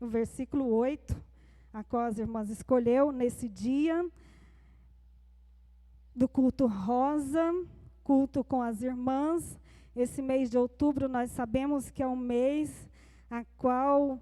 o versículo 8, a qual as irmãs escolheu nesse dia do culto rosa, culto com as irmãs. Esse mês de outubro nós sabemos que é um mês a qual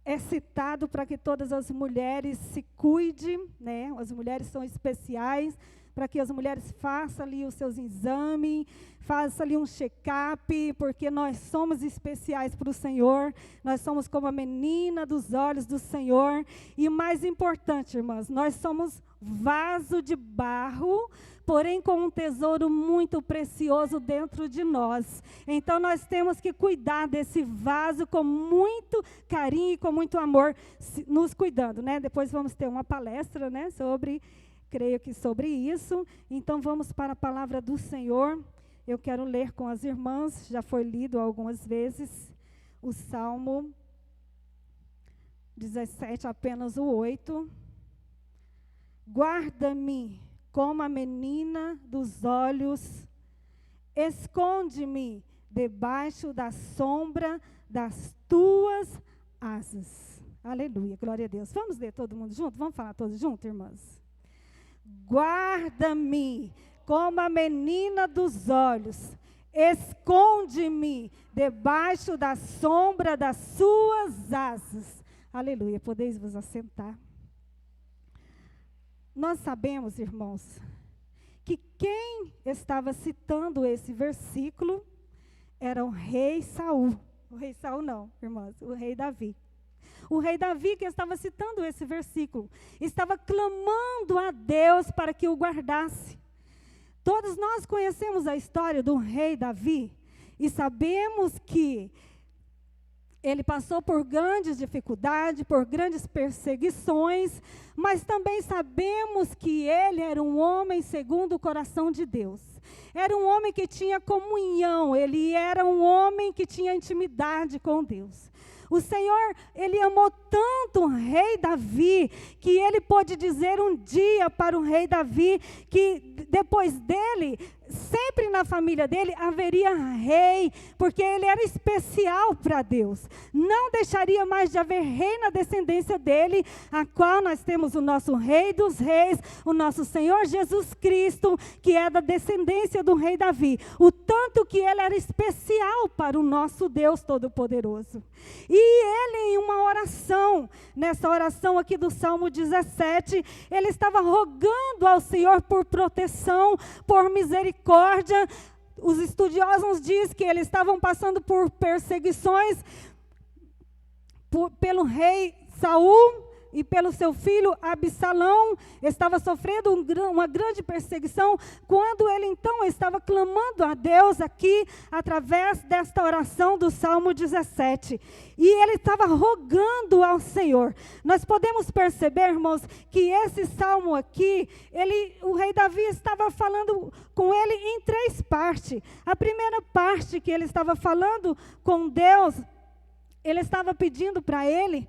é citado para que todas as mulheres se cuidem, né? As mulheres são especiais, para que as mulheres façam ali os seus exames, façam ali um check-up, porque nós somos especiais para o Senhor, nós somos como a menina dos olhos do Senhor, e o mais importante, irmãs, nós somos vaso de barro, porém com um tesouro muito precioso dentro de nós. Então nós temos que cuidar desse vaso com muito carinho e com muito amor, nos cuidando, né? Depois vamos ter uma palestra, né, creio que sobre isso. Então vamos para a palavra do Senhor. Eu quero ler com as irmãs, já foi lido algumas vezes, o Salmo 17, apenas o 8. Guarda-me como a menina dos olhos, esconde-me debaixo da sombra das tuas asas. Aleluia, glória a Deus. Vamos ler todo mundo junto? Vamos falar todos juntos, irmãs? Guarda-me como a menina dos olhos, esconde-me debaixo da sombra das suas asas. Aleluia, podeis vos assentar. Nós sabemos, irmãos, que quem estava citando esse versículo era o rei Saul. O rei Saul não, irmãos, o rei Davi. O rei Davi que estava citando esse versículo, estava clamando a Deus para que o guardasse. Todos nós conhecemos a história do rei Davi e sabemos que ele passou por grandes dificuldades, por grandes perseguições, mas também sabemos que ele era um homem segundo o coração de Deus. Era um homem que tinha comunhão, ele era um homem que tinha intimidade com Deus. O Senhor, ele amou tanto o rei Davi, que ele pôde dizer um dia para o rei Davi, que depois dele, sempre na família dele, haveria rei, porque ele era especial para Deus. Não deixaria mais de haver rei na descendência dele, a qual nós temos o nosso rei dos reis, o nosso Senhor Jesus Cristo, que é da descendência do rei Davi. O tanto que ele era especial para o nosso Deus Todo-Poderoso. E ele, em uma oração, nessa oração aqui do Salmo 17, ele estava rogando ao Senhor por proteção, por misericórdia. Os estudiosos dizem que eles estavam passando por perseguições pelo rei Saul e pelo seu filho Absalão, estava sofrendo uma grande perseguição, quando ele então estava clamando a Deus aqui, através desta oração do Salmo 17, e ele estava rogando ao Senhor. Nós podemos perceber, irmãos, que esse salmo aqui, o rei Davi estava falando com ele em 3 partes. A primeira parte que ele estava falando com Deus, ele estava pedindo para ele,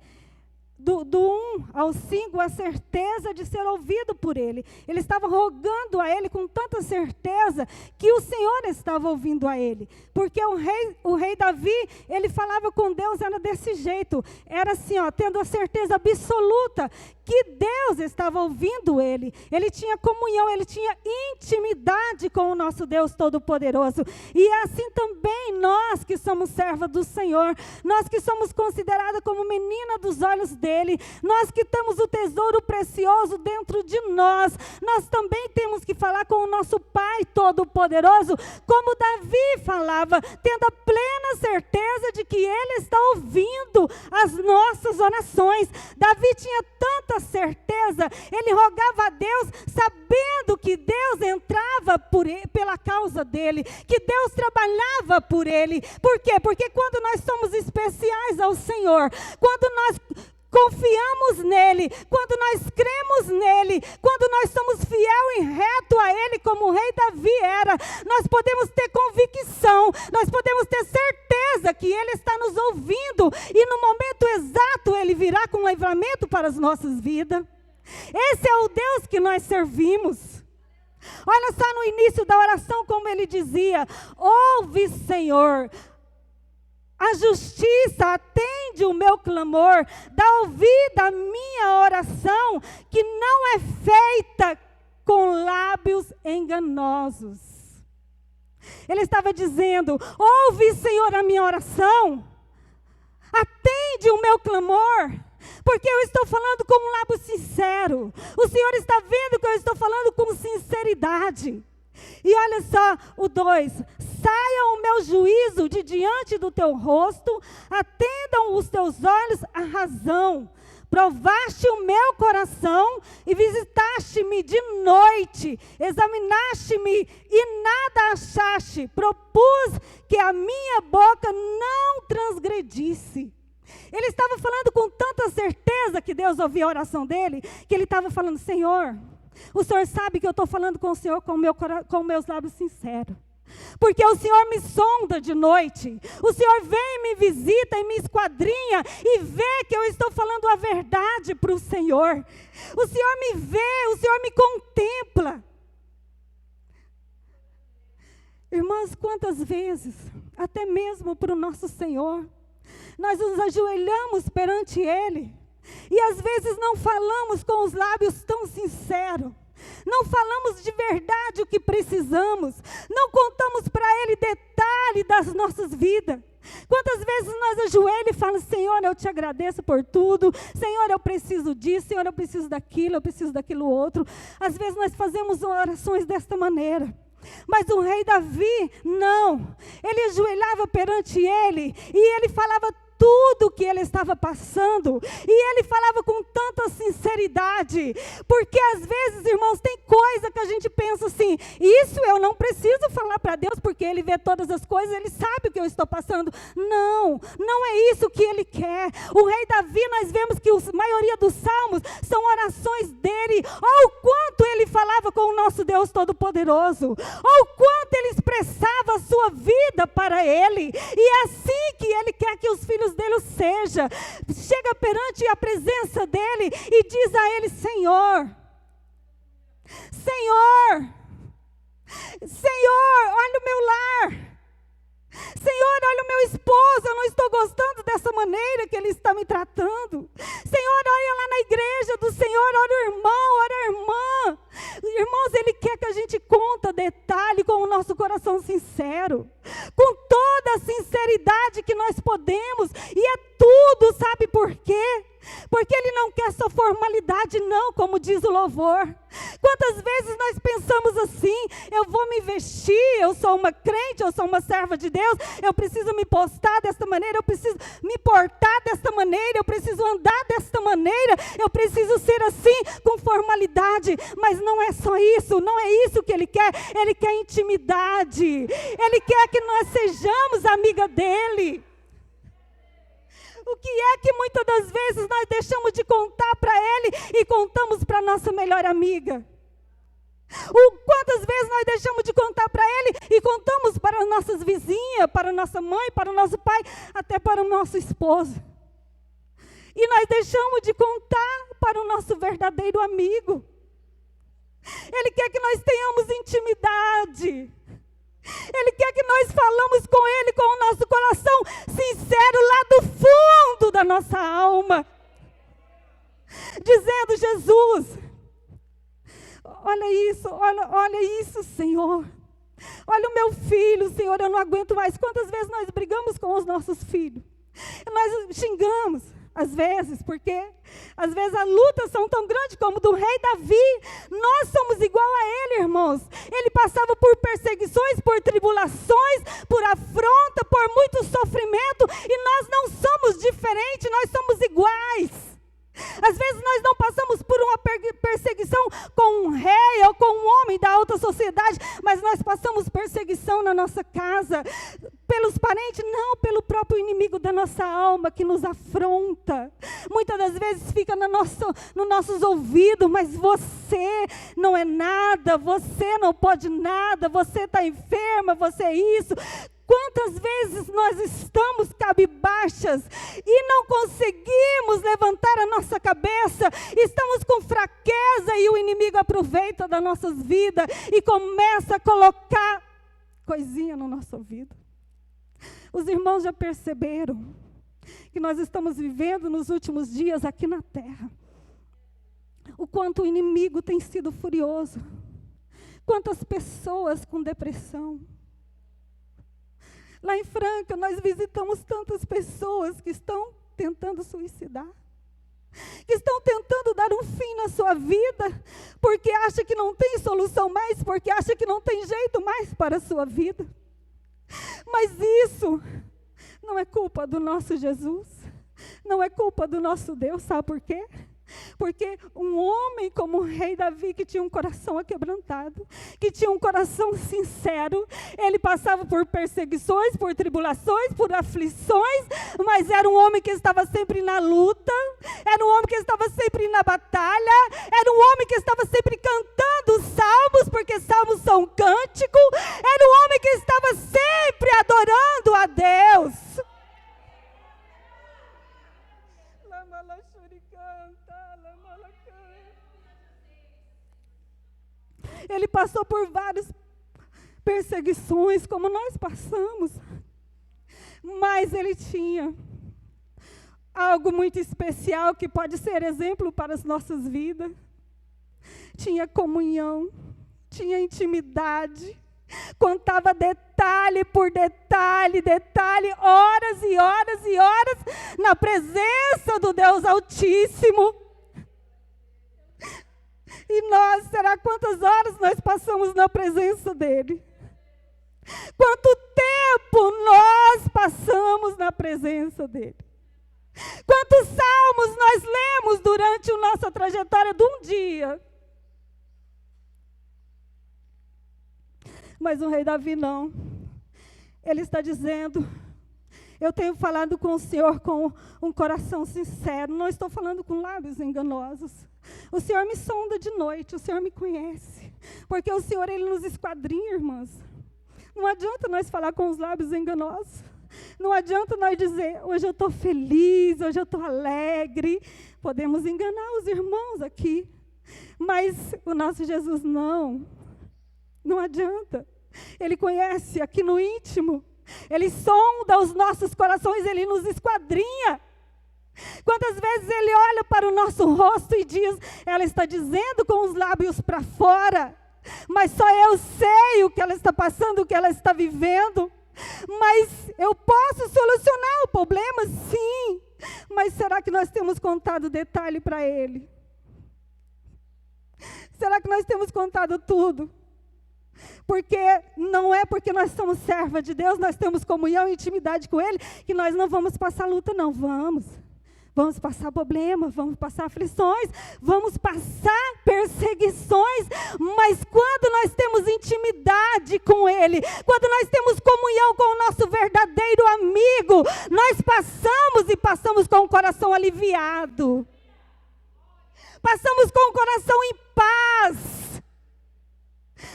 do 1 ao 5, a certeza de ser ouvido por ele. Ele estava rogando a ele com tanta certeza que o Senhor estava ouvindo a ele. Porque o rei Davi, ele falava com Deus, era desse jeito. Era assim, tendo a certeza absoluta que Deus estava ouvindo ele. Ele tinha comunhão, ele tinha intimidade com o nosso Deus Todo-Poderoso. E é assim também nós que somos servas do Senhor, nós que somos consideradas como menina dos olhos dele, nós que temos o tesouro precioso dentro de nós, nós também temos que falar com o nosso Pai Todo-Poderoso, como Davi falava, tendo a plena certeza de que ele está ouvindo as nossas orações. Davi tinha tanta certeza, ele rogava a Deus, sabendo que Deus entrava pela causa dele, que Deus trabalhava por ele. Por quê? Porque quando nós somos especiais ao Senhor, quando nós confiamos nele, quando nós cremos nele, quando nós somos fiel e reto a ele, como o rei Davi era, nós podemos ter convicção, nós podemos ter certeza que ele está nos ouvindo e no momento exato ele virá com livramento para as nossas vidas. Esse é o Deus que nós servimos. Olha só no início da oração como ele dizia: ouve, Senhor, a justiça, atende o meu clamor, dá ouvido à minha oração, que não é feita com lábios enganosos. Ele estava dizendo: ouve, Senhor, a minha oração, atende o meu clamor, porque eu estou falando com um lábio sincero. O Senhor está vendo que eu estou falando com sinceridade. E olha só o 2: saia o meu juízo de diante do teu rosto, atendam os teus olhos à razão. Provaste o meu coração e visitaste-me de noite, examinaste-me e nada achaste. Propus que a minha boca não transgredisse. Ele estava falando com tanta certeza que Deus ouvia a oração dele, que ele estava falando: Senhor, o Senhor sabe que eu estou falando com o Senhor com meus lábios sinceros. Porque o Senhor me sonda de noite, o Senhor vem, me visita e me esquadrinha e vê que eu estou falando a verdade para o Senhor. O Senhor me vê, o Senhor me contempla. Irmãs, quantas vezes, até mesmo para o nosso Senhor, nós nos ajoelhamos perante Ele e às vezes não falamos com os lábios tão sinceros. Não falamos de verdade o que precisamos. Não contamos para Ele detalhe das nossas vidas. Quantas vezes nós ajoelhamos e falamos: Senhor, eu te agradeço por tudo. Senhor, eu preciso disso. Senhor, eu preciso daquilo outro. Às vezes nós fazemos orações desta maneira. Mas o rei Davi, não. Ele ajoelhava perante Ele e ele falava tudo o que ele estava passando, e ele falava com tanta sinceridade, porque às vezes, irmãos, tem coisa que a gente pensa assim: isso eu não preciso falar para Deus, porque Ele vê todas as coisas, Ele sabe o que eu estou passando. Não, não é isso que Ele quer. O rei Davi, nós vemos que a maioria dos salmos são orações dele. Olha o quanto ele falava com o nosso Deus Todo-Poderoso, olha o quanto ele expressava a sua vida para Ele, e é assim que Ele quer que os filhos dele seja. Chega perante a presença dele e diz a Ele: Senhor, Senhor, Senhor, olha o meu lar. Senhor, olha o meu esposo, eu não estou gostando dessa maneira que ele está me tratando. Senhor, olha lá na igreja do Senhor, olha o irmão, olha a irmã. Irmãos, Ele quer que a gente conta detalhe com o nosso coração sincero, com toda a sinceridade que nós podemos, e é tudo, sabe por quê? Porque Ele não quer só formalidade não, como diz o louvor. Quantas vezes nós pensamos assim: eu vou me vestir, eu sou uma crente, eu sou uma serva de Deus, eu preciso me postar desta maneira, eu preciso me portar desta maneira, eu preciso andar desta maneira, eu preciso ser assim, com formalidade. Mas não é só isso, não é isso que Ele quer intimidade, Ele quer que nós sejamos amiga dEle. O que é que muitas das vezes nós deixamos de contar para Ele e contamos para a nossa melhor amiga? Quantas vezes nós deixamos de contar para Ele e contamos para as nossas vizinhas, para a nossa mãe, para o nosso pai, até para o nosso esposo? E nós deixamos de contar para o nosso verdadeiro amigo. Ele quer que nós tenhamos intimidade. Ele quer que nós falamos com Ele com o nosso coração sincero lá do fundo da nossa alma, dizendo: Jesus, olha isso, olha isso, Senhor. Olha o meu filho, Senhor, eu não aguento mais. Quantas vezes nós brigamos com os nossos filhos? Nós xingamos, às vezes, porque às vezes as lutas são tão grandes como do rei Davi. Nós somos igual a ele, irmãos. Ele passava por perseguições, por tribulações, por afronta, por muito sofrimento, e nós não somos diferentes, nós somos iguais. Às vezes nós não passamos por uma perseguição com um rei ou com um homem da alta sociedade, mas nós passamos perseguição na nossa casa, pelos parentes, não, pelo próprio inimigo da nossa alma que nos afronta. Muitas das vezes fica nos nossos ouvidos: mas você não é nada, você não pode nada, você está enferma, você é isso. Quantas vezes nós estamos cabisbaixas e não conseguimos levantar a nossa cabeça, estamos com fraqueza e o inimigo aproveita das nossas vidas e começa a colocar coisinha na nossa vida. Os irmãos já perceberam que nós estamos vivendo nos últimos dias aqui na terra. O quanto o inimigo tem sido furioso. Quantas pessoas com depressão. Lá em Franca, nós visitamos tantas pessoas que estão tentando suicidar. Que estão tentando dar um fim na sua vida, porque acha que não tem solução mais, porque acha que não tem jeito mais para a sua vida. Mas isso não é culpa do nosso Jesus, não é culpa do nosso Deus, sabe por quê? Porque um homem como o rei Davi, que tinha um coração aquebrantado, que tinha um coração sincero, ele passava por perseguições, por tribulações, por aflições, mas era um homem que estava sempre na luta, era um homem que estava sempre na batalha, era um homem que estava sempre cantando salmos, porque salmos são cântico, era um homem que estava sempre adorando a Deus. Ele passou por várias perseguições, como nós passamos. Mas ele tinha algo muito especial que pode ser exemplo para as nossas vidas. Tinha comunhão, tinha intimidade, contava detalhe por detalhe, horas e horas e horas, na presença do Deus Altíssimo. E nós, será quantas horas nós passamos na presença dEle? Quanto tempo nós passamos na presença dEle? Quantos salmos nós lemos durante a nossa trajetória de um dia? Mas o rei Davi não. Ele está dizendo, eu tenho falado com o Senhor com um coração sincero, não estou falando com lábios enganosos. O Senhor me sonda de noite, o Senhor me conhece. Porque o Senhor, Ele nos esquadrinha, irmãs. Não adianta nós falar com os lábios enganosos. Não adianta nós dizer, hoje eu estou feliz, hoje eu estou alegre. Podemos enganar os irmãos aqui. Mas o nosso Jesus não. Não adianta. Ele conhece aqui no íntimo. Ele sonda os nossos corações, Ele nos esquadrinha. Quantas vezes Ele olha para o nosso rosto e diz, ela está dizendo com os lábios para fora, mas só eu sei o que ela está passando, o que ela está vivendo. Mas eu posso solucionar o problema, sim. Mas será que nós temos contado detalhe para Ele? Será que nós temos contado tudo? Porque não é porque nós somos servas de Deus, nós temos comunhão e intimidade com Ele, que nós não vamos passar luta, não. Vamos passar problemas, vamos passar aflições, vamos passar perseguições, mas quando nós temos intimidade com Ele, quando nós temos comunhão com o nosso verdadeiro amigo, nós passamos com o coração aliviado, passamos com o coração em paz.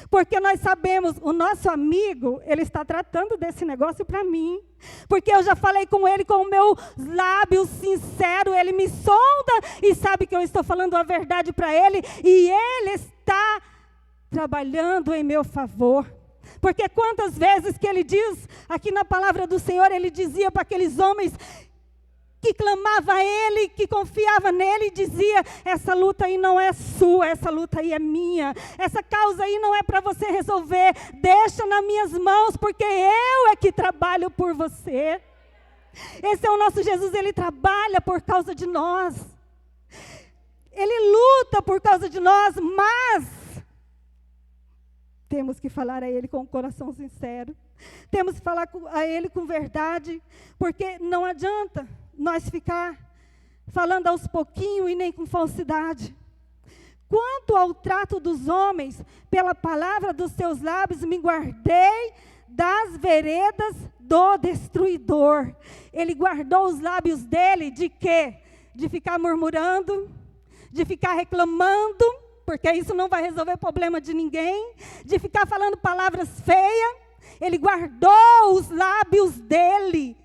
Porque nós sabemos, o nosso amigo, ele está tratando desse negócio para mim. Porque eu já falei com ele com o meu lábio sincero, ele me sonda e sabe que eu estou falando a verdade para ele. E ele está trabalhando em meu favor. Porque quantas vezes que ele diz, aqui na palavra do Senhor, ele dizia para aqueles homens que clamava a Ele, que confiava nele e dizia, essa luta aí não é sua, essa luta aí é minha, essa causa aí não é para você resolver, deixa nas minhas mãos, porque eu é que trabalho por você. Esse é o nosso Jesus, Ele trabalha por causa de nós, Ele luta por causa de nós, mas temos que falar a Ele com o coração sincero, temos que falar a Ele com verdade, porque não adianta nós ficar falando aos pouquinhos e nem com falsidade. Quanto ao trato dos homens, pela palavra dos seus lábios me guardei das veredas do destruidor. Ele guardou os lábios dele de quê? De ficar murmurando, de ficar reclamando, porque isso não vai resolver problema de ninguém, de ficar falando palavras feias. Ele guardou os lábios dele.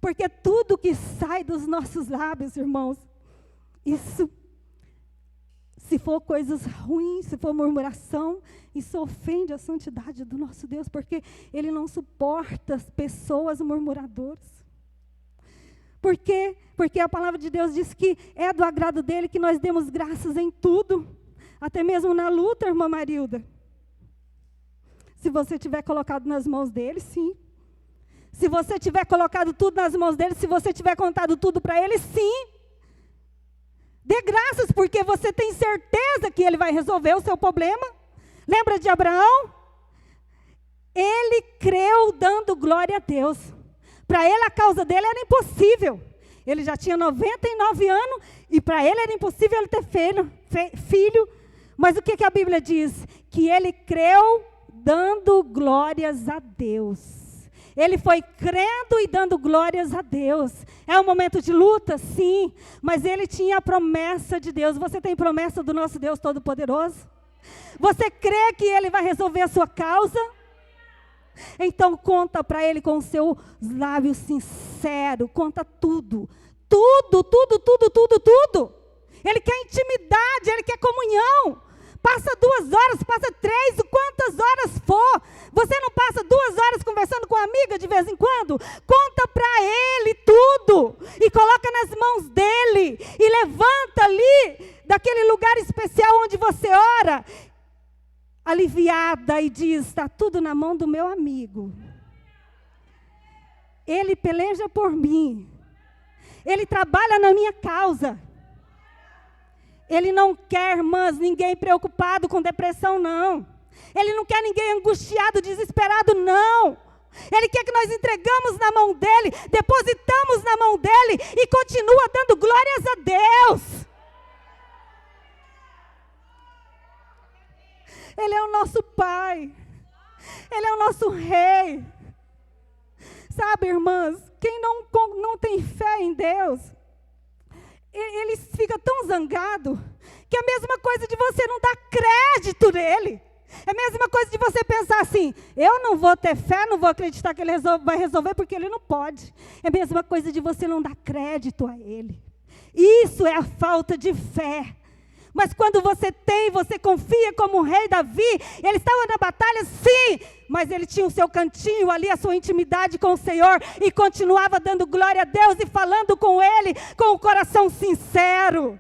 Porque tudo que sai dos nossos lábios, irmãos, isso Se for coisas ruins, se for murmuração, isso ofende a santidade do nosso Deus, porque Ele não suporta as pessoas murmuradoras. Por quê? Porque a palavra de Deus diz que é do agrado dEle que nós demos graças em tudo, até mesmo na luta, irmã Marilda. Se você tiver colocado nas mãos dEle, sim. Se você tiver colocado tudo nas mãos dEle, se você tiver contado tudo para Ele, sim. Dê graças, porque você tem certeza que Ele vai resolver o seu problema. Lembra de Abraão? Ele creu dando glória a Deus. Para ele, a causa dele era impossível. Ele já tinha 99 anos e para ele era impossível ele ter filho. Mas o que a Bíblia diz? Que ele creu dando glórias a Deus. Ele foi crendo e dando glórias a Deus. É um momento de luta? Sim. Mas ele tinha a promessa de Deus. Você tem promessa do nosso Deus Todo-Poderoso? Você crê que Ele vai resolver a sua causa? Então conta para Ele com os seus lábios sinceros. Conta tudo. Tudo, tudo, tudo, tudo, tudo. Ele quer intimidade, Ele quer comunhão. Passa 2 horas, passa 3, quantas horas for. Você não passa 2 horas conversando com uma amiga de vez em quando? Conta para Ele tudo. E coloca nas mãos dEle. E levanta ali, daquele lugar especial onde você ora, aliviada, e diz, está tudo na mão do meu amigo. Ele peleja por mim. Ele trabalha na minha causa. Ele não quer, irmãs, ninguém preocupado com depressão, não. Ele não quer ninguém angustiado, desesperado, não. Ele quer que nós entregamos na mão dEle, depositamos na mão dEle e continua dando glórias a Deus. Ele é o nosso Pai. Ele é o nosso Rei. Sabe, irmãs, quem não tem fé em Deus, ele fica tão zangado, que é a mesma coisa de você não dar crédito nele. É a mesma coisa de você pensar assim, eu não vou ter fé, não vou acreditar que Ele vai resolver, porque Ele não pode. É a mesma coisa de você não dar crédito a Ele. Isso é a falta de fé. Mas quando você tem, você confia como o rei Davi, ele estava na batalha, sim, mas ele tinha o seu cantinho ali, a sua intimidade com o Senhor, e continuava dando glória a Deus e falando com Ele, com o coração sincero.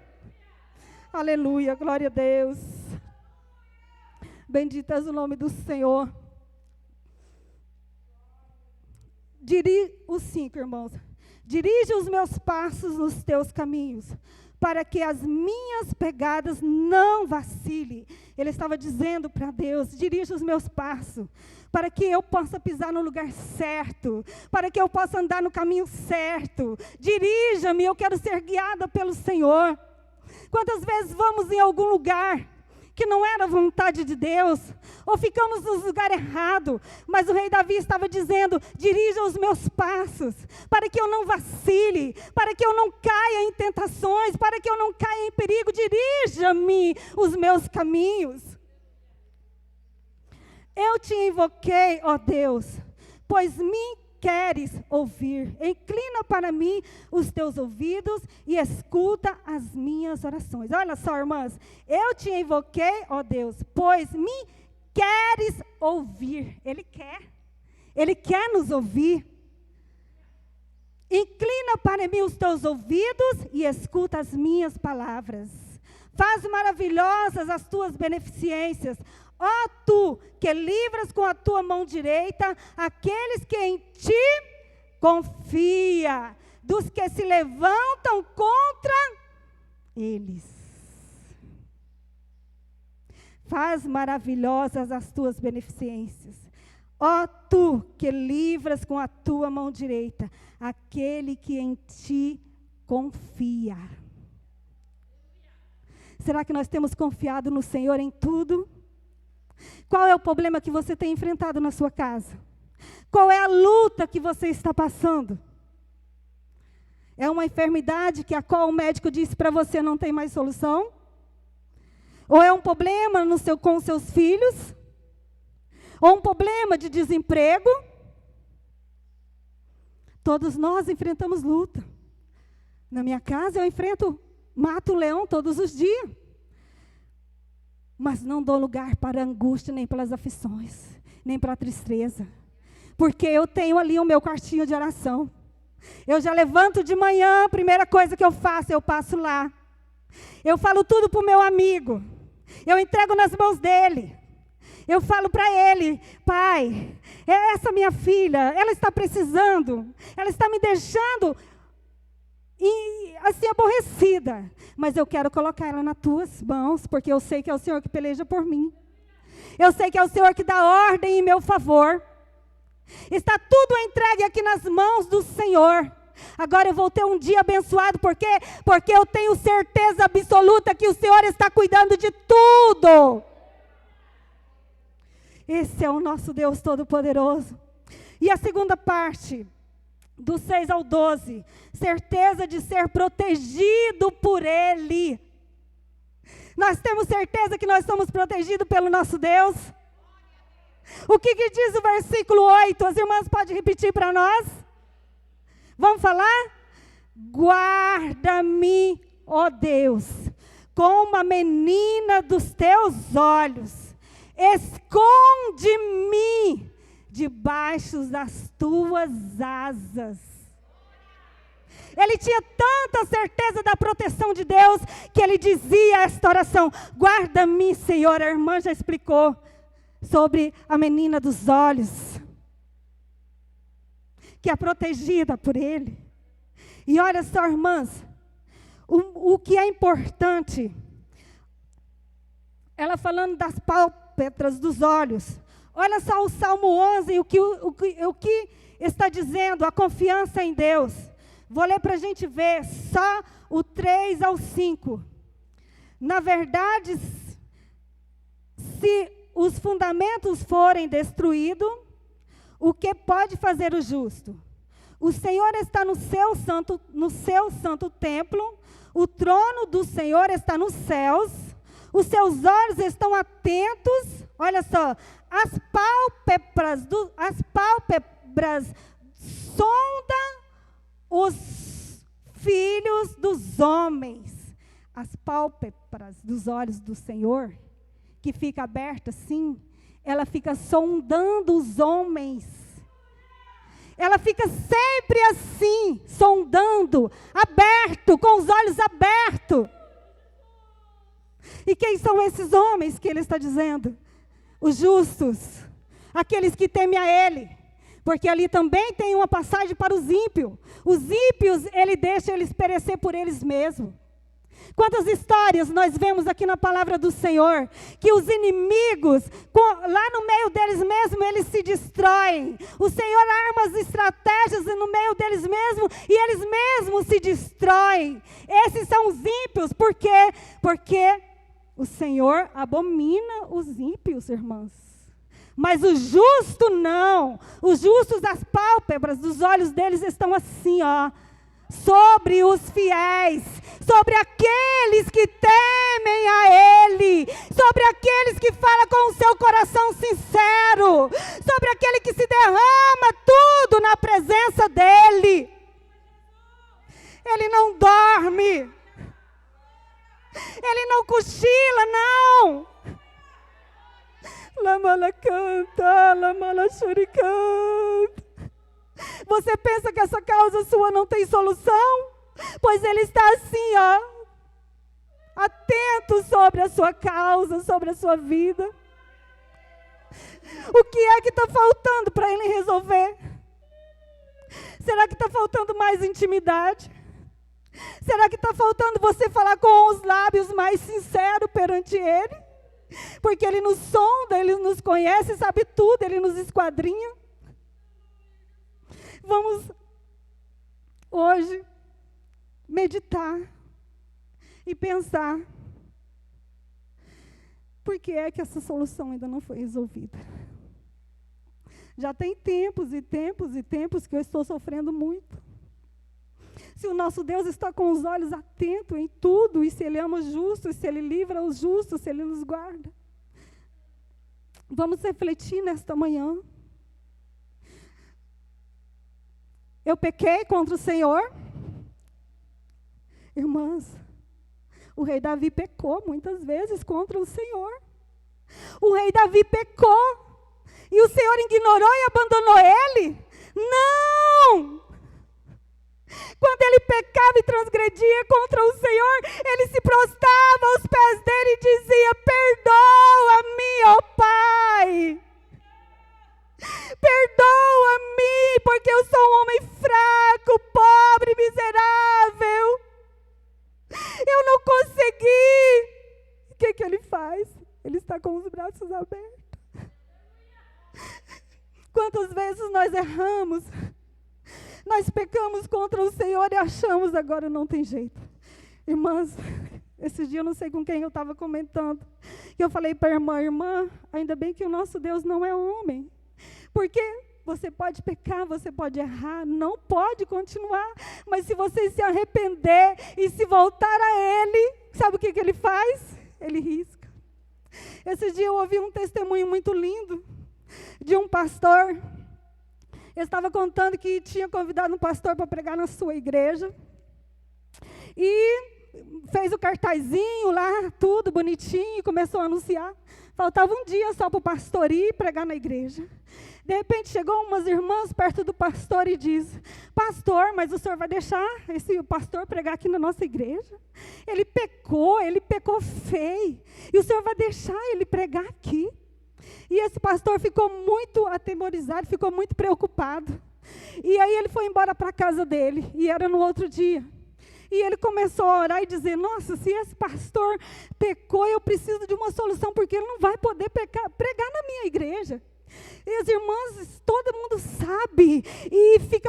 Aleluia, glória a Deus. Bendito és o nome do Senhor. Os 5, irmãos. Dirige os meus passos nos teus caminhos, para que as minhas pegadas não vacilem. Ele estava dizendo para Deus, dirija os meus passos, para que eu possa pisar no lugar certo, para que eu possa andar no caminho certo. Dirija-me, eu quero ser guiada pelo Senhor. Quantas vezes vamos em algum lugar que não era vontade de Deus, ou ficamos no lugar errado, mas o rei Davi estava dizendo, dirija os meus passos, para que eu não vacile, para que eu não caia em tentações, para que eu não caia em perigo, dirija-me os meus caminhos. Eu te invoquei, ó Deus, pois me queres ouvir. Inclina para mim os teus ouvidos e escuta as minhas orações. Olha só, irmãs, eu te invoquei, ó Deus, pois me queres ouvir. Ele quer nos ouvir. Inclina para mim os teus ouvidos e escuta as minhas palavras. Faz maravilhosas as tuas beneficências, ó tu, que livras com a tua mão direita aqueles que em ti confia, dos que se levantam contra eles. Faz maravilhosas as tuas beneficências, ó tu, que livras com a tua mão direita aquele que em ti confia. Será que nós temos confiado no Senhor em tudo? Qual é o problema que você tem enfrentado na sua casa? Qual é a luta que você está passando? É uma enfermidade que a qual o médico disse para você não tem mais solução? Ou é um problema com os seus filhos? Ou um problema de desemprego? Todos nós enfrentamos luta. Na minha casa eu mato o leão todos os dias. Mas não dou lugar para a angústia, nem pelas aflições, nem para a tristeza. Porque eu tenho ali o meu quartinho de oração. Eu já levanto de manhã, a primeira coisa que eu faço, eu passo lá. Eu falo tudo para o meu amigo. Eu entrego nas mãos dele. Eu falo para ele: pai, essa minha filha, ela está precisando, ela está me deixando assim aborrecida, mas eu quero colocar ela nas tuas mãos, porque eu sei que é o Senhor que peleja por mim. Eu sei que é o Senhor que dá ordem em meu favor. Está tudo entregue aqui nas mãos do Senhor. Agora eu vou ter um dia abençoado, por quê? Porque eu tenho certeza absoluta que o Senhor está cuidando de tudo. Esse é o nosso Deus Todo-Poderoso. E a segunda parte, do 6 ao 12, certeza de ser protegido por Ele. Nós temos certeza que nós somos protegidos pelo nosso Deus? O que diz o versículo 8? As irmãs podem repetir para nós? Vamos falar? Guarda-me, ó Deus, como a menina dos teus olhos. Esconde-me debaixo das tuas asas. Ele tinha tanta certeza da proteção de Deus, que ele dizia esta oração: guarda-me, Senhor. A irmã já explicou sobre a menina dos olhos, que é protegida por ele. E olha só, irmãs, o que é importante, ela falando das pálpebras dos olhos. Olha só o Salmo 11, o que está dizendo, a confiança em Deus. Vou ler para a gente ver, só o 3 ao 5. Na verdade, se os fundamentos forem destruídos, o que pode fazer o justo? O Senhor está no seu santo templo, o trono do Senhor está nos céus, os seus olhos estão atentos, olha só, as pálpebras sondam os filhos dos homens. As pálpebras dos olhos do Senhor, que fica aberta assim, ela fica sondando os homens. Ela fica sempre assim, sondando, aberto, com os olhos abertos. E quem são esses homens que ele está dizendo? Os justos, aqueles que temem a ele. Porque ali também tem uma passagem para os ímpios. Os ímpios, ele deixa eles perecer por eles mesmos. Quantas histórias nós vemos aqui na palavra do Senhor, que os inimigos, lá no meio deles mesmos, eles se destroem. O Senhor arma as estratégias no meio deles mesmos, e eles mesmos se destroem. Esses são os ímpios, por quê? Porque o Senhor abomina os ímpios, irmãs. Mas o justo não. Os justos, as pálpebras dos olhos deles estão assim, ó, sobre os fiéis, sobre aqueles que temem a Ele, sobre aqueles que falam com o seu coração sincero, sobre aquele que se derrama tudo na presença dEle. Ele não dorme, ele não cochila, não. Lamala canta, lamala choricanta. Você pensa que essa causa sua não tem solução? Pois ele está assim, ó, atento sobre a sua causa, sobre a sua vida. O que é que está faltando para ele resolver? Será que está faltando mais intimidade? Será que está faltando você falar com os lábios mais sinceros perante ele? Porque ele nos sonda, ele nos conhece, sabe tudo, ele nos esquadrinha. Vamos hoje meditar e pensar, por que é que essa solução ainda não foi resolvida? Já tem tempos e tempos e tempos que eu estou sofrendo muito. Se o nosso Deus está com os olhos atentos em tudo, e se Ele ama os justos, se Ele livra os justos, se Ele nos guarda. Vamos refletir nesta manhã. Eu pequei contra o Senhor? Irmãs, O rei Davi pecou muitas vezes contra o Senhor. O rei Davi pecou. E o Senhor ignorou e abandonou ele? Não! Quando ele pecava e transgredia contra o Senhor, ele se prostrava aos pés dele e dizia: perdoa-me, ó Pai. Perdoa-me, porque eu sou um homem fraco, pobre, miserável. Eu não consegui. O que ele faz? Ele está com os braços abertos. Quantas vezes nós erramos, nós pecamos contra o Senhor e achamos agora não tem jeito. Irmãs, esse dia eu não sei com quem eu estava comentando, que eu falei para a irmã, ainda bem que o nosso Deus não é homem, porque você pode pecar, você pode errar, não pode continuar, mas se você se arrepender e se voltar a Ele, sabe o que Ele faz? Ele risca. Esse dia eu ouvi um testemunho muito lindo, de um pastor. Ele estava contando que tinha convidado um pastor para pregar na sua igreja, e fez o cartazinho lá, tudo bonitinho, e começou a anunciar. Faltava um dia só para o pastor ir pregar na igreja. De repente chegou umas irmãs perto do pastor e diz: pastor, mas o senhor vai deixar esse pastor pregar aqui na nossa igreja? Ele pecou feio, e o senhor vai deixar ele pregar aqui? E esse pastor ficou muito atemorizado, ficou muito preocupado. E aí ele foi embora para a casa dele, e era no outro dia. E ele começou a orar e dizer: nossa, se esse pastor pecou, eu preciso de uma solução, porque ele não vai poder pregar na minha igreja. E as irmãs, todo mundo sabe, e fica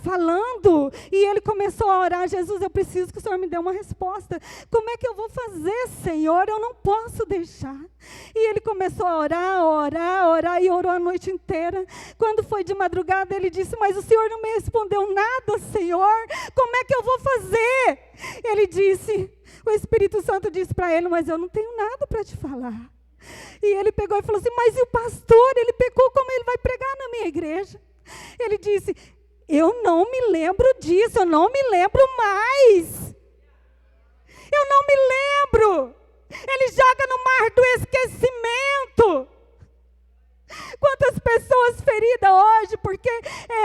falando, e ele começou a orar: Jesus, eu preciso que o Senhor me dê uma resposta. Como é que eu vou fazer, Senhor? Eu não posso deixar. E ele começou a orar, e orou a noite inteira. Quando foi de madrugada, ele disse: mas o Senhor não me respondeu nada, Senhor, como é que eu vou fazer? Ele disse, o Espírito Santo disse para ele: mas eu não tenho nada para te falar. E ele pegou e falou assim: mas e o pastor, ele pecou, como ele vai pregar na minha igreja? Ele disse: eu não me lembro disso, eu não me lembro mais. Eu não me lembro. Ele joga no mar do esquecimento. Quantas pessoas feridas hoje porque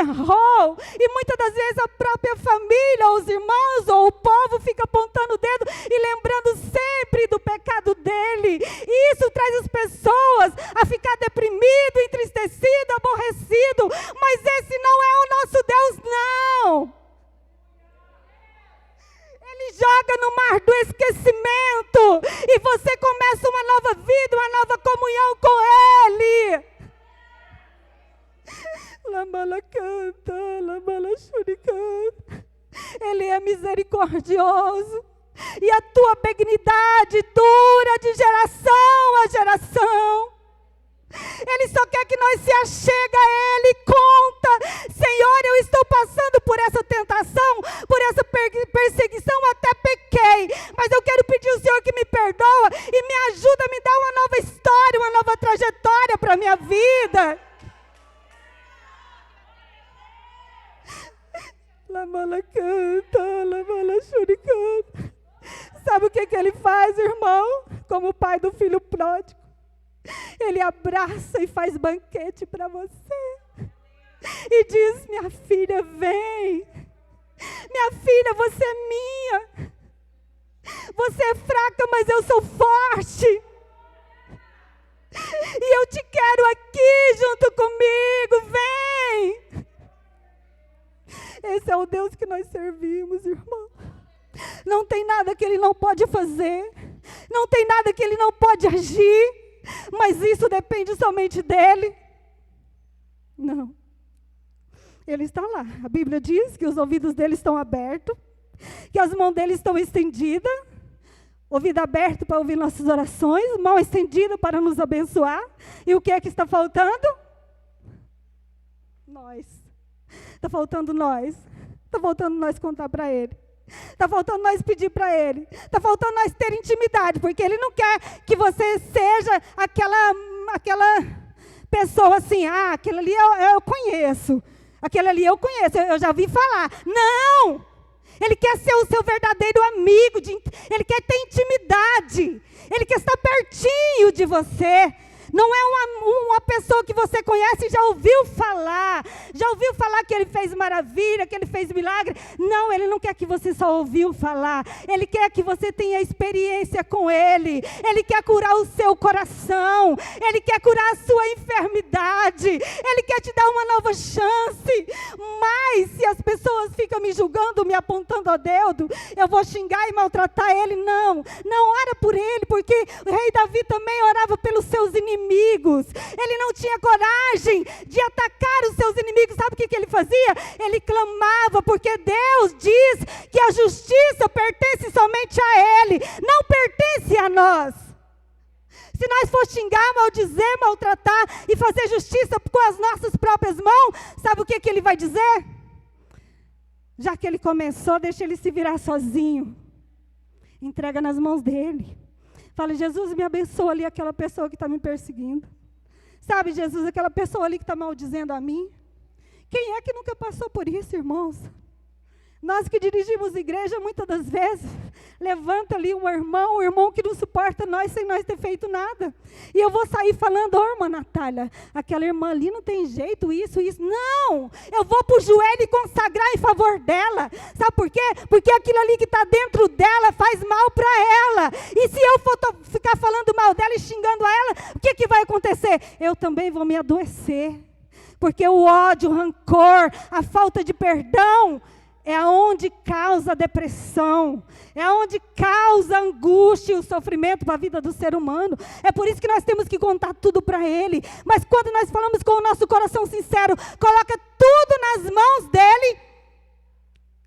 errou, e muitas das vezes a própria família, ou os irmãos, ou o povo fica apontando o dedo e lembrando sempre do pecado dele. E isso traz as pessoas a ficar deprimido, entristecido, aborrecido. Mas esse não é o nosso Deus, não. Ele joga no mar do esquecimento, e você começa uma nova vida, uma nova comunhão com Ele. Lamala canta, lamala churicanta. Ele é misericordioso, e a tua benignidade dura de geração a geração. Ele só quer que nós se achegue a Ele e conta: Senhor, eu estou passando por essa tentação, por essa perseguição, até pequei, mas eu quero pedir ao Senhor que me perdoa e me ajuda, me dá uma nova história, uma nova trajetória para a minha vida. Lamala canta, lamala churicanta. Sabe o que ele faz, irmão? Como o pai do filho pródigo. Ele abraça e faz banquete para você. E diz: minha filha, vem. Minha filha, você é minha. Você é fraca, mas eu sou forte. E eu te quero aqui junto comigo, vem. Esse é o Deus que nós servimos, irmão. Não tem nada que Ele não pode fazer. Não tem nada que Ele não pode agir. Mas isso depende somente dEle. Não. Ele está lá. A Bíblia diz que os ouvidos dEle estão abertos, que as mãos dEle estão estendidas. Ouvido aberto para ouvir nossas orações, mão estendida para nos abençoar. E o que é que está faltando? Nós. Está faltando nós. Está faltando nós contar para Ele. Está faltando nós pedir para Ele. Está faltando nós ter intimidade, porque Ele não quer que você seja aquela pessoa assim: ah, aquele ali eu conheço. Aquele ali eu conheço, eu já vi falar. Não! Ele quer ser o seu verdadeiro amigo, Ele quer ter intimidade, Ele quer estar pertinho de você. Não é uma pessoa que você conhece e já ouviu falar que Ele fez maravilha, que Ele fez milagre. Não, Ele não quer que você só ouviu falar. Ele quer que você tenha experiência com Ele. Ele quer curar o seu coração. Ele quer curar a sua enfermidade. Ele quer te dar uma nova chance. Mas se as pessoas ficam me julgando, me apontando a dedo, eu vou xingar e maltratar Ele. Não ora por Ele, porque o rei Davi também orava pelos seus inimigos. Ele não tinha coragem de atacar os seus inimigos. Sabe o que ele fazia? Ele clamava, porque Deus diz que a justiça pertence somente a Ele, não pertence a nós. Se nós for xingar, maldizer, maltratar e fazer justiça com as nossas próprias mãos, sabe o que Ele vai dizer? Já que Ele começou, deixa Ele se virar sozinho. Entrega nas mãos dEle. Fala, Jesus, me abençoa ali aquela pessoa que está me perseguindo. Sabe, Jesus, aquela pessoa ali que está maldizendo a mim. Quem é que nunca passou por isso, irmãos? Nós que dirigimos a igreja, muitas das vezes, levanta ali um irmão que não suporta nós sem nós ter feito nada. E eu vou sair falando, irmã Natália, aquela irmã ali não tem jeito, isso. Não, eu vou para o joelho e consagrar em favor dela. Sabe por quê? Porque aquilo ali que está dentro dela faz mal para ela. E se eu for ficar falando mal dela e xingando a ela, o que vai acontecer? Eu também vou me adoecer. Porque o ódio, o rancor, a falta de perdão, é onde causa depressão, é onde causa angústia e o sofrimento para a vida do ser humano. É por isso que nós temos que contar tudo para Ele. Mas quando nós falamos com o nosso coração sincero, coloca tudo nas mãos dEle,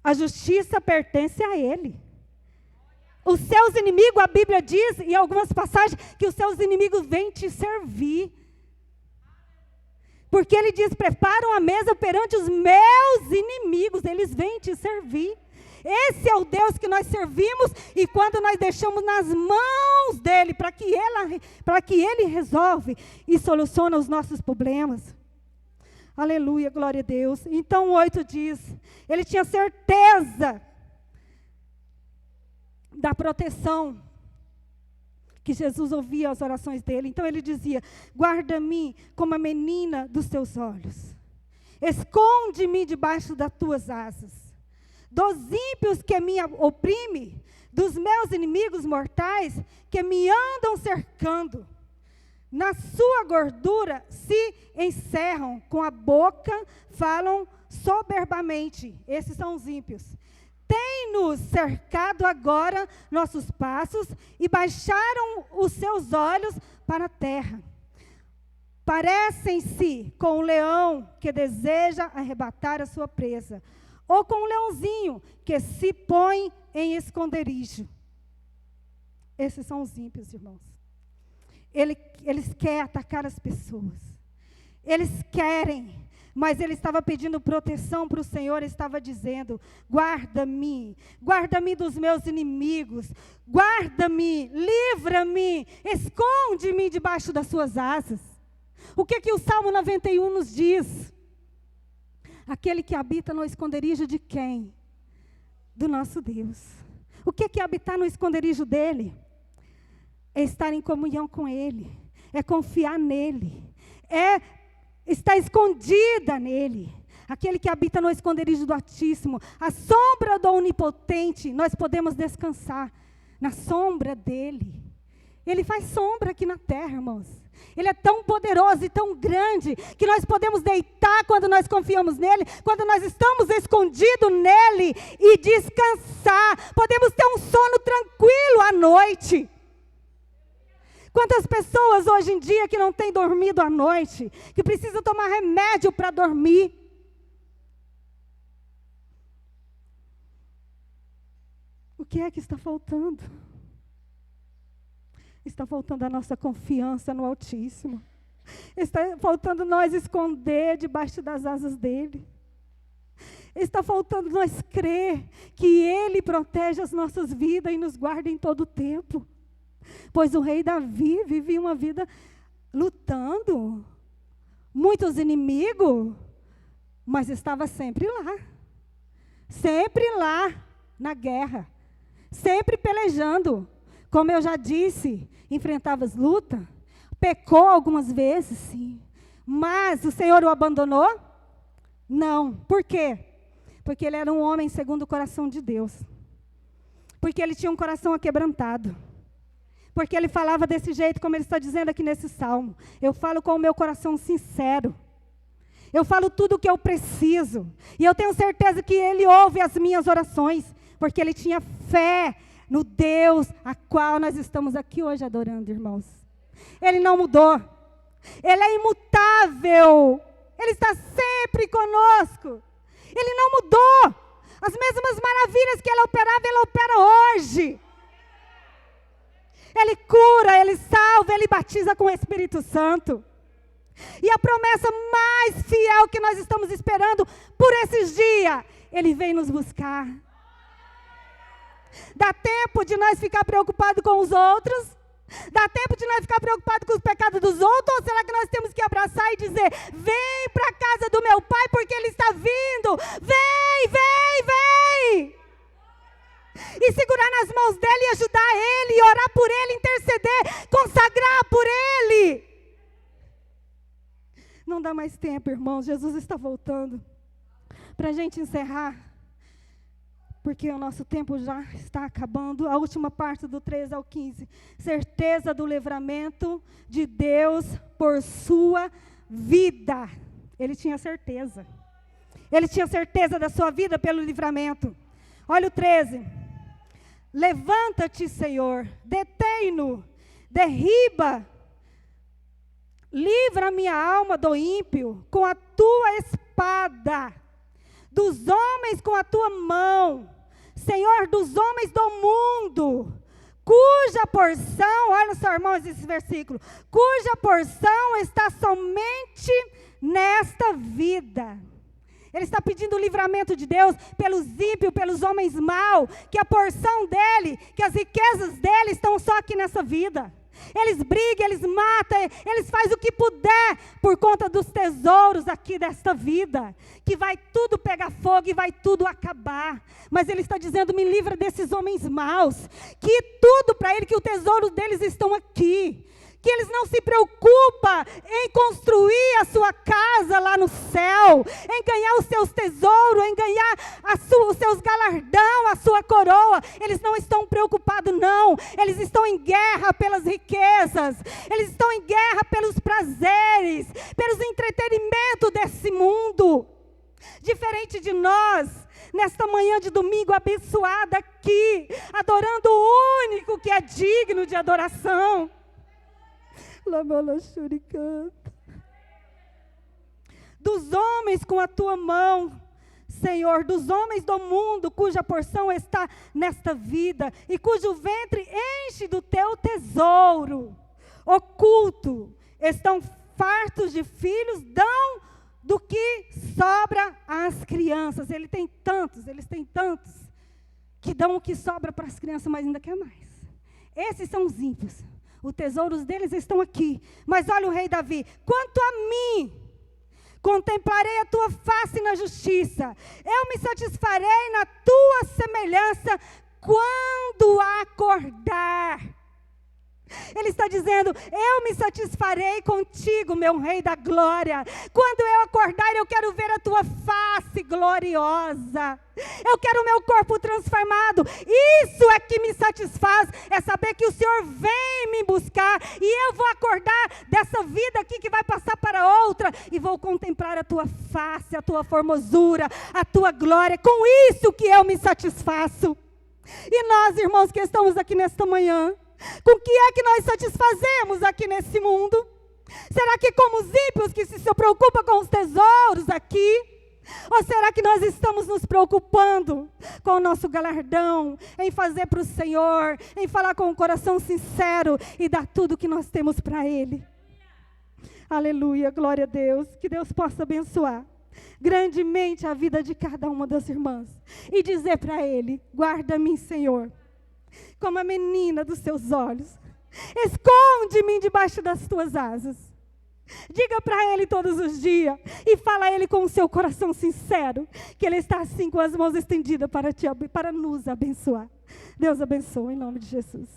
a justiça pertence a Ele. Os seus inimigos, a Bíblia diz em algumas passagens, que os seus inimigos vêm te servir. Porque Ele diz, preparam a mesa perante os meus inimigos, eles vêm te servir. Esse é o Deus que nós servimos, e quando nós deixamos nas mãos dEle, para que Ele resolve e soluciona os nossos problemas. Aleluia, glória a Deus. Então o 8 diz, ele tinha certeza da proteção, que Jesus ouvia as orações dele. Então ele dizia, guarda-me como a menina dos teus olhos. Esconde-me debaixo das tuas asas. Dos ímpios que me oprimem, dos meus inimigos mortais que me andam cercando. Na sua gordura se encerram, com a boca falam soberbamente. Esses são os ímpios. Tem-nos cercado agora nossos passos e baixaram os seus olhos para a terra. Parecem-se com o leão que deseja arrebatar a sua presa, ou com o leãozinho que se põe em esconderijo. Esses são os ímpios, irmãos. Eles querem atacar as pessoas. Eles querem. Mas ele estava pedindo proteção para o Senhor, estava dizendo, guarda-me dos meus inimigos, guarda-me, livra-me, esconde-me debaixo das suas asas. O que o Salmo 91 nos diz? Aquele que habita no esconderijo de quem? Do nosso Deus. O que é habitar no esconderijo dele? É estar em comunhão com Ele, é confiar nele, é está escondida nele. Aquele que habita no esconderijo do Altíssimo, a sombra do Onipotente, nós podemos descansar na sombra dele. Ele faz sombra aqui na terra, irmãos. Ele é tão poderoso e tão grande, que nós podemos deitar quando nós confiamos nele, quando nós estamos escondidos nele, e descansar. Podemos ter um sono tranquilo à noite. Quantas pessoas hoje em dia que não têm dormido à noite, que precisam tomar remédio para dormir. O que é que está faltando? Está faltando a nossa confiança no Altíssimo. Está faltando nós esconder debaixo das asas dEle. Está faltando nós crer que Ele protege as nossas vidas e nos guarda em todo o tempo. Pois o rei Davi vivia uma vida lutando, muitos inimigos, mas estava sempre lá. Sempre lá. na guerra, sempre pelejando. Como eu já disse, enfrentava as lutas, pecou algumas vezes, sim. Mas o Senhor o abandonou? Não. Por quê? Porque ele era um homem segundo o coração de Deus. Porque ele tinha um coração aquebrantado. Porque ele falava desse jeito, como ele está dizendo aqui nesse salmo. Eu falo com o meu coração sincero. Eu falo tudo o que eu preciso. E eu tenho certeza que ele ouve as minhas orações. Porque ele tinha fé no Deus a qual nós estamos aqui hoje adorando, irmãos. Ele não mudou. Ele é imutável. Ele está sempre conosco. Ele não mudou. As mesmas maravilhas que ele operava, ele opera hoje. Ele cura, ele salva, ele batiza com o Espírito Santo. E a promessa mais fiel que nós estamos esperando por esses dias, ele vem nos buscar. Dá tempo de nós ficar preocupados com os outros? Dá tempo de nós ficar preocupados com os pecados dos outros? Ou será que nós temos que abraçar e dizer, vem para a casa do meu pai porque ele está vindo. Vem, vem, vem. E segurar nas mãos dele e ajudar ele, e orar por ele, interceder, consagrar por ele. Não dá mais tempo, irmãos, Jesus está voltando. Para a gente encerrar, porque o nosso tempo já está acabando, a última parte do 13 ao 15. Certeza do livramento de Deus por sua vida. Ele tinha certeza. Ele tinha certeza da sua vida pelo livramento. Olha o 13. Levanta-te, Senhor, detém-no, derriba, livra a minha alma do ímpio com a tua espada, dos homens com a tua mão, Senhor, dos homens do mundo, cuja porção, olha só, irmãos, esse versículo, cuja porção está somente nesta vida. Ele está pedindo o livramento de Deus pelos ímpios, pelos homens maus, que a porção dele, que as riquezas dele estão só aqui nessa vida. Eles brigam, eles matam, eles fazem o que puder por conta dos tesouros aqui desta vida, que vai tudo pegar fogo e vai tudo acabar. Mas ele está dizendo, me livra desses homens maus, que tudo para ele, que o tesouro deles estão aqui. Que eles não se preocupam em construir a sua casa lá no céu, em ganhar os seus tesouros, em ganhar os seus galardão, a sua coroa. Eles não estão preocupados, não. Eles estão em guerra pelas riquezas, eles estão em guerra pelos prazeres, pelos entretenimentos desse mundo. Diferente de nós, nesta manhã de domingo abençoada aqui, adorando o único que é digno de adoração. Dos homens com a tua mão, Senhor, dos homens do mundo, cuja porção está nesta vida, e cujo ventre enche do teu tesouro oculto, estão fartos de filhos, dão do que sobra às crianças. Eles têm tantos, que dão o que sobra para as crianças, mas ainda quer mais. Esses são os ímpios. Os tesouros deles estão aqui. Mas olha o rei Davi. Quanto a mim, contemplarei a tua face na justiça. Eu me satisfarei na tua semelhança quando acordar. Ele está dizendo, eu me satisfarei contigo, meu rei da glória. Quando eu acordar, eu quero ver a tua face gloriosa. Eu quero o meu corpo transformado. Isso é que me satisfaz, é saber que o Senhor vem me buscar e eu vou acordar dessa vida aqui que vai passar para outra e vou contemplar a tua face, a tua formosura, a tua glória. Com isso que eu me satisfaço. E nós, irmãos, que estamos aqui nesta manhã, com que é que nós satisfazemos aqui nesse mundo? Será que como os ímpios que se preocupam com os tesouros aqui? Ou será que nós estamos nos preocupando com o nosso galardão, em fazer para o Senhor, em falar com o coração sincero e dar tudo que nós temos para Ele? Aleluia, glória a Deus, que Deus possa abençoar grandemente a vida de cada uma das irmãs e dizer para Ele, guarda-me, Senhor, como a menina dos seus olhos, esconde-me debaixo das tuas asas. Diga para Ele todos os dias. E fala a Ele com o seu coração sincero. Que Ele está assim com as mãos estendidas para nos abençoar. Deus abençoe em nome de Jesus.